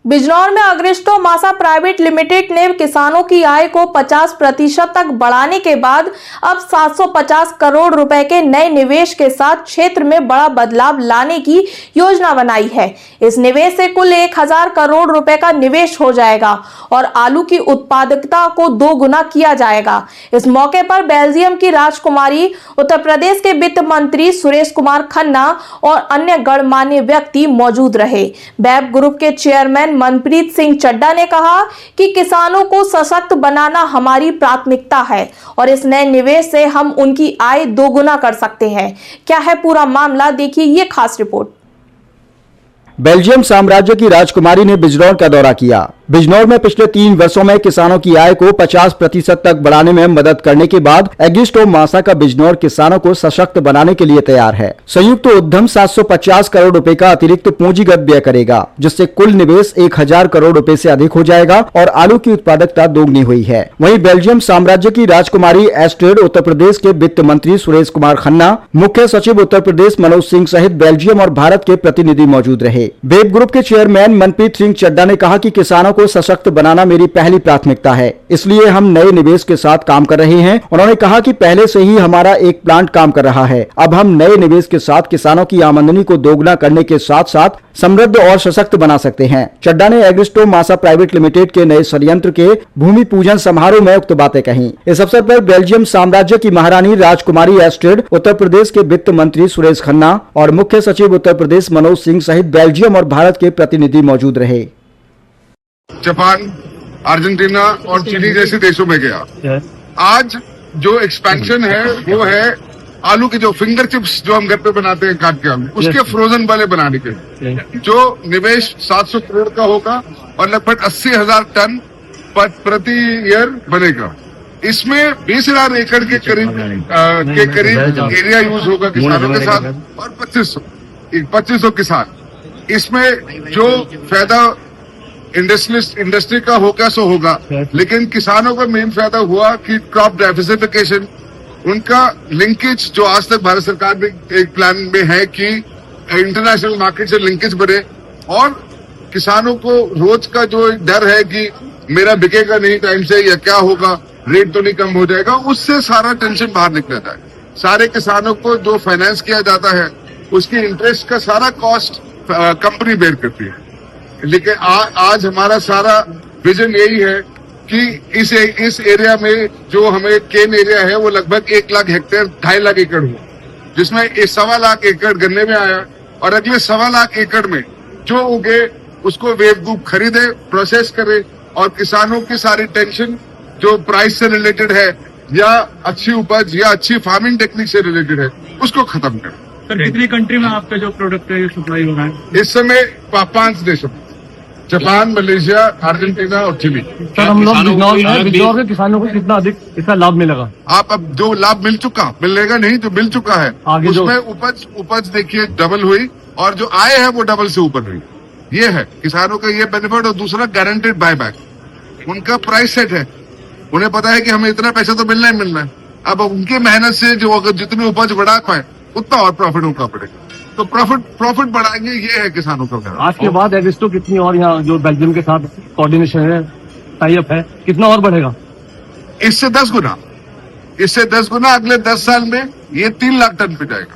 बिजनौर में अग्रिस्टो मासा private limited ने किसानों की आय को 50% तक बढ़ाने के बाद अब 750 करोड़ रुपए के नए निवेश के साथ क्षेत्र में बड़ा बदलाव लाने की योजना बनाई है। इस निवेश से कुल 1000 करोड़ रुपए का निवेश हो जाएगा और आलू की उत्पादकता को 2 गुना किया जाएगा। इस मौके पर बेल्जियम की राजकुमारी, उत्तर प्रदेश के वित्त मंत्री सुरेश कुमार खन्ना और अन्य गणमान्य व्यक्ति मौजूद रहे। बैब ग्रुप के चेयरमैन मनप्रीत सिंह चड्डा ने कहा कि किसानों को सशक्त बनाना हमारी प्राथमिकता है और इस नए निवेश से हम उनकी आय 2 गुना कर सकते हैं। क्या है पूरा मामला, देखिए ये खास रिपोर्ट। बेल्जियम साम्राज्य की राजकुमारी ने बिजनौर का दौरा किया। बिजनौर में पिछले 3 वर्षों में किसानों की आय को 50% तक बढ़ाने में मदद करने के बाद अग्रिस्टो मासा का बिजनौर किसानों को सशक्त बनाने के लिए तैयार है। संयुक्त उद्यम 750 करोड़ रुपए का अतिरिक्त पूंजीगत व्यय करेगा, जिससे कुल निवेश 1000 करोड़ रुपए से अधिक हो जाएगा और आलू की उत्पादकता दोगुनी हुई है। वहीं बेल्जियम साम्राज्य की राजकुमारी एस्ट्रेड, उत्तर प्रदेश के वित्त मंत्री सुरेश कुमार खन्ना, मुख्य सचिव उत्तर प्रदेश मनोज सिंह सहित बेल्जियम और भारत के प्रतिनिधि मौजूद रहे। बेब ग्रुप के चेयरमैन मनप्रीत सिंह चड्डा ने कहा कि किसानों को सशक्त बनाना मेरी पहली प्राथमिकता है, इसलिए हम नए निवेश के साथ काम कर रहे हैं। उन्होंने कहा कि पहले से ही हमारा एक प्लांट काम कर रहा है। अब हम नए निवेश के साथ किसानों की आमदनी को दोगुना करने के साथ साथ समृद्ध और सशक्त बना सकते हैं। चड्डा ने अग्रिस्टो मासा प्राइवेट लिमिटेड के नए संयंत्र के भूमि पूजन समारोह में उक्त बातें कही। इस अवसर पर बेल्जियम साम्राज्य की महारानी राजकुमारी एस्ट्रेड, उत्तर प्रदेश के वित्त मंत्री सुरेश खन्ना और मुख्य सचिव उत्तर प्रदेश मनोज सिंह सहित बेल्जियम और भारत के प्रतिनिधि मौजूद रहे। जापान, अर्जेंटीना और चिली जैसे देशों में गया। आज जो एक्सपेंशन है वो है आलू के जो फिंगर चिप्स जो हम घर पे बनाते हैं काट के, हम उसके फ्रोजन वाले बनाने के, जो निवेश 700 करोड़ का होगा और लगभग 80,000 टन प्रति ईयर बनेगा। इसमें 20,000 एकड़ के करीब एरिया यूज होगा किसानों के साथ और 2500 किसान। इसमें जो फायदा इंडस्ट्री का होगा सो होगा, लेकिन किसानों का मेन फायदा हुआ कि क्रॉप डाइवर्सिफिकेशन, उनका लिंकेज जो आज तक भारत सरकार में एक प्लान में है कि इंटरनेशनल मार्केट से लिंकेज बढ़े और किसानों को रोज का जो डर है कि मेरा बिकेगा नहीं टाइम से या क्या होगा, रेट तो नहीं कम हो जाएगा, उससे सारा टेंशन बाहर निकल जाता है। सारे किसानों को जो फाइनेंस किया जाता है उसकी इंटरेस्ट का सारा कॉस्ट कंपनी बेयर करती है। लेकिन आज हमारा सारा विजन यही है कि इस एरिया में जो हमें केन एरिया है वो लगभग 1 लाख हेक्टेयर 2.5 लाख एकड़ हुआ, जिसमें 1.25 लाख एकड़ गन्ने में आया और अगले 1.25 लाख एकड़ में जो उगे उसको वेब ग्रुप खरीदे, प्रोसेस करे और किसानों की सारी टेंशन जो प्राइस से रिलेटेड है या अच्छी उपज या अच्छी फार्मिंग टेक्निक से रिलेटेड है उसको खत्म करे। सर, कितनी कंट्री में आपका जो प्रोडक्ट है सप्लाई हो रहा है? इस समय 5 देशों, जापान, मलेशिया, अर्जेंटीना और चिली। सर, हम लोग बिजनौर के किसानों को कितना अधिक इसका लाभ मिलेगा? आप अब जो लाभ मिलेगा नहीं जो मिल चुका है उसमें उपज देखिए डबल हुई और जो आय है वो डबल से ऊपर हुई। ये है किसानों का ये बेनिफिट। और दूसरा गारंटेड बायबैक, उनका प्राइस सेट है, उन्हें पता है कि हमें इतना पैसा तो मिलना ही मिलना है। अब उनकी मेहनत से जो अगर जितनी उपज बढ़ा पाए उतना और प्रॉफिट उनका पड़ेगा, तो प्रॉफिट बढ़ाएंगे। ये है किसानों का। आज के बाद अग्रिस्टो कितनी और यहाँ जो बेल्जियम के साथ कोऑर्डिनेशन है, टाई अप है, कितना और बढ़ेगा? इससे 10 गुना अगले 10 साल में ये 3 लाख टन पे जाएगा।